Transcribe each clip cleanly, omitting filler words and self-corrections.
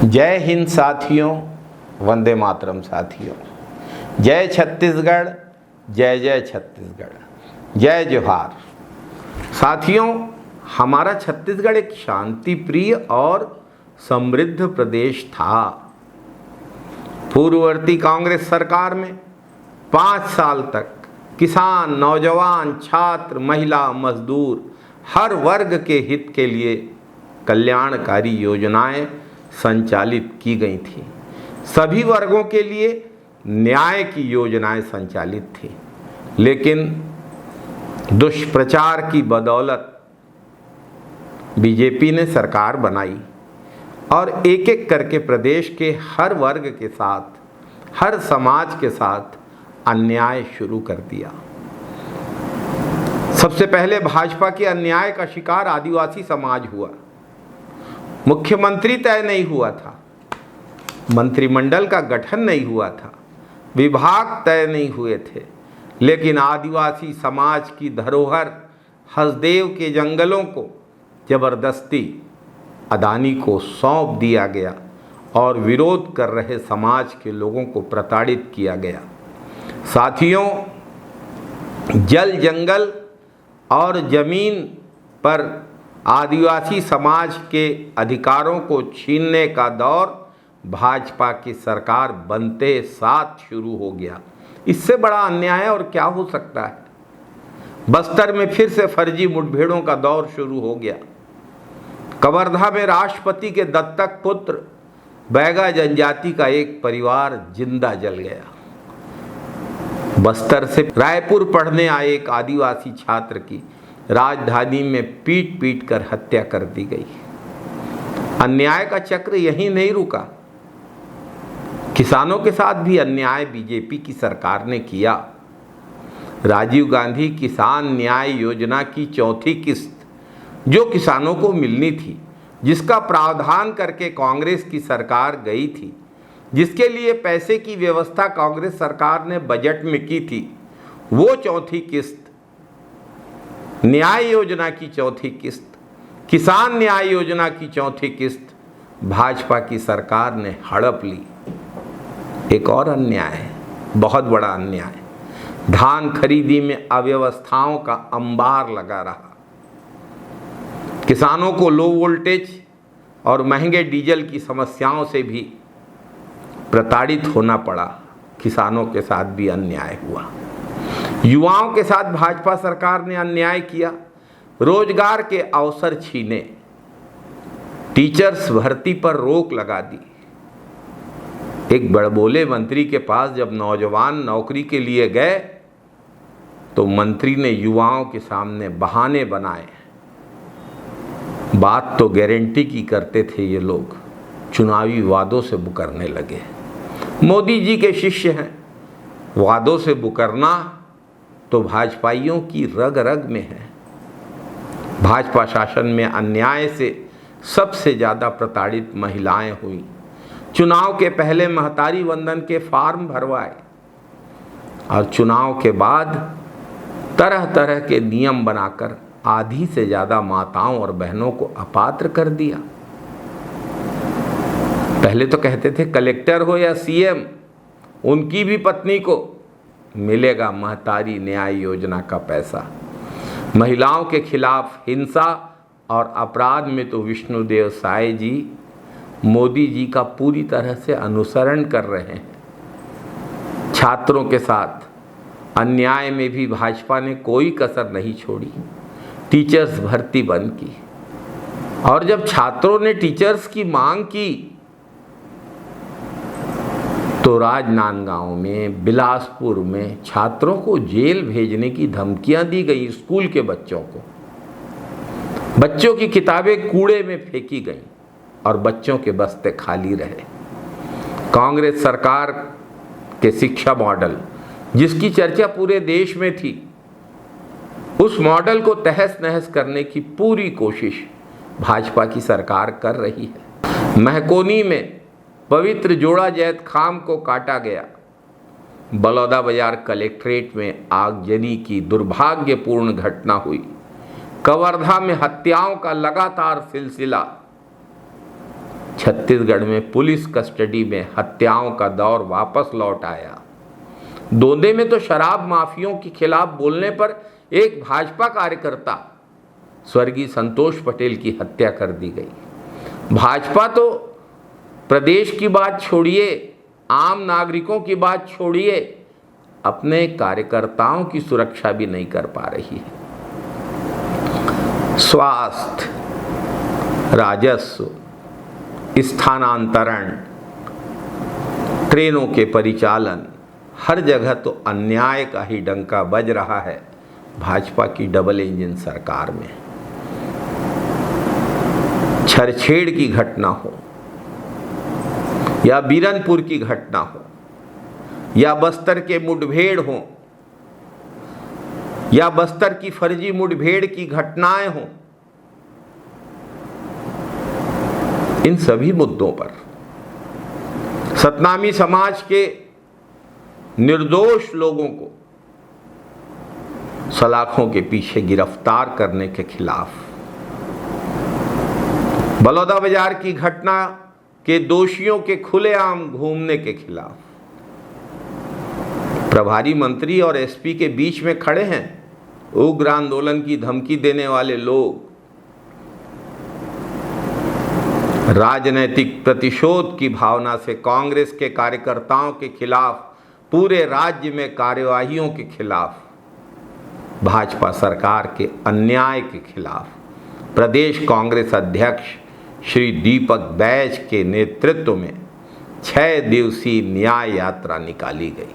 जय हिंद साथियों, वंदे मातरम साथियों। जय छत्तीसगढ़, जय जय छत्तीसगढ़, जय जोहार। साथियों, हमारा छत्तीसगढ़ एक शांति प्रिय और समृद्ध प्रदेश था। पूर्ववर्ती कांग्रेस सरकार में 5 साल तक किसान, नौजवान, छात्र, महिला, मजदूर हर वर्ग के हित के लिए कल्याणकारी योजनाएं संचालित की गई थी। सभी वर्गों के लिए न्याय की योजनाएं संचालित थी, लेकिन दुष्प्रचार की बदौलत बीजेपी ने सरकार बनाई और एक एक करके प्रदेश के हर वर्ग के साथ, हर समाज के साथ अन्याय शुरू कर दिया। सबसे पहले भाजपा के अन्याय का शिकार आदिवासी समाज हुआ। मुख्यमंत्री तय नहीं हुआ था, मंत्रिमंडल का गठन नहीं हुआ था, विभाग तय नहीं हुए थे, लेकिन आदिवासी समाज की धरोहर हसदेव के जंगलों को जबरदस्ती अदानी को सौंप दिया गया और विरोध कर रहे समाज के लोगों को प्रताड़ित किया गया। साथियों, जल, जंगल और जमीन पर आदिवासी समाज के अधिकारों को छीनने का दौर भाजपा की सरकार बनते साथ शुरू हो गया। इससे बड़ा अन्याय और क्या हो सकता है। बस्तर में फिर से फर्जी मुठभेड़ों का दौर शुरू हो गया। कवर्धा में राष्ट्रपति के दत्तक पुत्र बैगा जनजाति का एक परिवार जिंदा जल गया। बस्तर से रायपुर पढ़ने आए एक आदिवासी छात्र की राजधानी में पीट पीट कर हत्या कर दी गई। अन्याय का चक्र यहीं नहीं रुका, किसानों के साथ भी अन्याय बीजेपी की सरकार ने किया। राजीव गांधी किसान न्याय योजना की चौथी किस्त जो किसानों को मिलनी थी, जिसका प्रावधान करके कांग्रेस की सरकार गई थी, जिसके लिए पैसे की व्यवस्था कांग्रेस सरकार ने बजट में की थी, वो चौथी किस्त, न्याय योजना की चौथी किस्त, किसान न्याय योजना की चौथी किस्त भाजपा की सरकार ने हड़प ली। एक और अन्याय है, बहुत बड़ा अन्याय। धान खरीदी में अव्यवस्थाओं का अंबार लगा रहा। किसानों को लो वोल्टेज और महंगे डीजल की समस्याओं से भी प्रताड़ित होना पड़ा। किसानों के साथ भी अन्याय हुआ। युवाओं के साथ भाजपा सरकार ने अन्याय किया। रोजगार के अवसर छीने, टीचर्स भर्ती पर रोक लगा दी। एक बड़बोले मंत्री के पास जब नौजवान नौकरी के लिए गए तो मंत्री ने युवाओं के सामने बहाने बनाए। बात तो गारंटी की करते थे ये लोग, चुनावी वादों से मुकरने लगे। मोदी जी के शिष्य हैं। वादों से मुकरना तो भाजपाइयों की रग रग में है। भाजपा शासन में अन्याय से सबसे ज़्यादा प्रताड़ित महिलाएं हुई। चुनाव के पहले महतारी वंदन के फॉर्म भरवाए और चुनाव के बाद तरह तरह के नियम बनाकर आधी से ज़्यादा माताओं और बहनों को अपात्र कर दिया। पहले तो कहते थे कलेक्टर हो या सीएम, उनकी भी पत्नी को मिलेगा महतारी न्याय योजना का पैसा। महिलाओं के खिलाफ हिंसा और अपराध में तो विष्णुदेव साय जी मोदी जी का पूरी तरह से अनुसरण कर रहे हैं। छात्रों के साथ अन्याय में भी भाजपा ने कोई कसर नहीं छोड़ी। टीचर्स भर्ती बंद की और जब छात्रों ने टीचर्स की मांग की तो राजनांदगांव में, बिलासपुर में छात्रों को जेल भेजने की धमकियां दी गई। स्कूल के बच्चों को, बच्चों की किताबें कूड़े में फेंकी गईं और बच्चों के बस्ते खाली रहे। कांग्रेस सरकार के शिक्षा मॉडल, जिसकी चर्चा पूरे देश में थी, उस मॉडल को तहस नहस करने की पूरी कोशिश भाजपा की सरकार कर रही है। महकोनी में पवित्र जोड़ा जैत खाम को काटा गया। बलौदाबाजार कलेक्ट्रेट में आगजनी की दुर्भाग्यपूर्ण घटना हुई। कवर्धा में हत्याओं का लगातार सिलसिला। छत्तीसगढ़ में पुलिस कस्टडी में हत्याओं का दौर वापस लौट आया। दोंदे में तो शराब माफियों के खिलाफ बोलने पर एक भाजपा कार्यकर्ता स्वर्गीय संतोष पटेल की हत्या कर दी गई। भाजपा तो प्रदेश की बात छोड़िए, आम नागरिकों की बात छोड़िए, अपने कार्यकर्ताओं की सुरक्षा भी नहीं कर पा रही है। स्वास्थ्य, राजस्व, स्थानांतरण, ट्रेनों के परिचालन, हर जगह तो अन्याय का ही डंका बज रहा है भाजपा की डबल इंजन सरकार में। छरछेड़ की घटना हो या बीरनपुर की घटना हो या बस्तर के मुठभेड़ हो या बस्तर की फर्जी मुठभेड़ की घटनाएं हो, इन सभी मुद्दों पर सतनामी समाज के निर्दोष लोगों को सलाखों के पीछे गिरफ्तार करने के खिलाफ, बलौदाबाजार की घटना के दोषियों के खुलेआम घूमने के खिलाफ, प्रभारी मंत्री और एसपी के बीच में खड़े हैं उग्र आंदोलन की धमकी देने वाले लोग। राजनैतिक प्रतिशोध की भावना से कांग्रेस के कार्यकर्ताओं के खिलाफ, पूरे राज्य में कार्यवाहियों के खिलाफ, भाजपा सरकार के अन्याय के खिलाफ प्रदेश कांग्रेस अध्यक्ष श्री दीपक बैज के नेतृत्व में 6 दिवसीय न्याय यात्रा निकाली गई।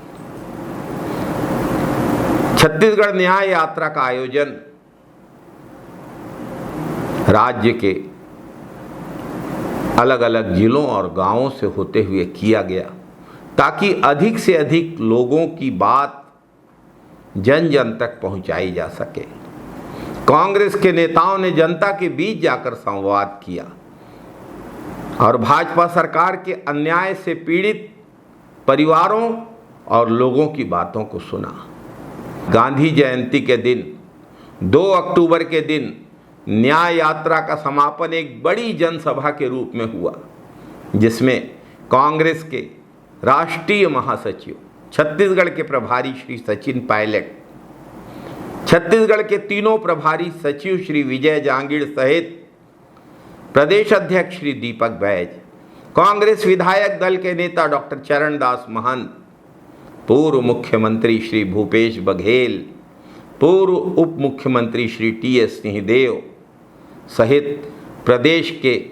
छत्तीसगढ़ न्याय यात्रा का आयोजन राज्य के अलग अलग जिलों और गांवों से होते हुए किया गया ताकि अधिक से अधिक लोगों की बात जन जन तक पहुंचाई जा सके। कांग्रेस के नेताओं ने जनता के बीच जाकर संवाद किया और भाजपा सरकार के अन्याय से पीड़ित परिवारों और लोगों की बातों को सुना। गांधी जयंती के दिन 2 अक्टूबर के दिन न्याय यात्रा का समापन एक बड़ी जनसभा के रूप में हुआ, जिसमें कांग्रेस के राष्ट्रीय महासचिव, छत्तीसगढ़ के प्रभारी श्री सचिन पायलट, छत्तीसगढ़ के तीनों प्रभारी सचिव श्री विजय जांगीड़ सहित प्रदेश अध्यक्ष श्री दीपक बैज, कांग्रेस विधायक दल के नेता डॉक्टर चरणदास महंत, पूर्व मुख्यमंत्री श्री भूपेश बघेल, पूर्व उप मुख्यमंत्री श्री टी.एस. सिंहदेव सहित प्रदेश के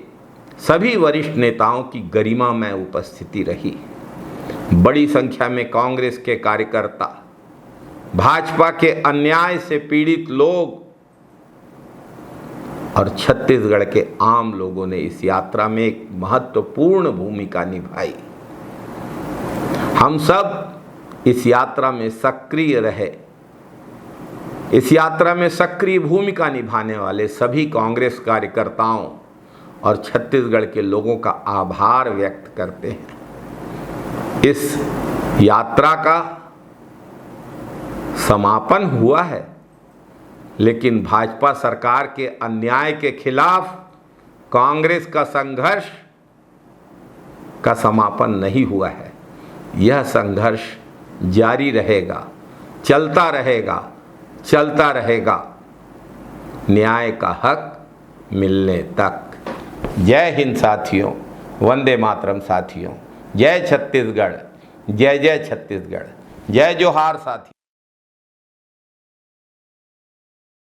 सभी वरिष्ठ नेताओं की गरिमामय उपस्थिति रही। बड़ी संख्या में कांग्रेस के कार्यकर्ता, भाजपा के अन्याय से पीड़ित लोग और छत्तीसगढ़ के आम लोगों ने इस यात्रा में एक महत्वपूर्ण भूमिका निभाई। हम सब इस यात्रा में सक्रिय रहे। इस यात्रा में सक्रिय भूमिका निभाने वाले सभी कांग्रेस कार्यकर्ताओं और छत्तीसगढ़ के लोगों का आभार व्यक्त करते हैं। इस यात्रा का समापन हुआ है, लेकिन भाजपा सरकार के अन्याय के खिलाफ कांग्रेस का संघर्ष का समापन नहीं हुआ है। यह संघर्ष जारी रहेगा, चलता रहेगा, चलता रहेगा, न्याय का हक मिलने तक। जय हिंद साथियों, वंदे मातरम साथियों, जय छत्तीसगढ़, जय जय छत्तीसगढ़, जय जोहार साथियों।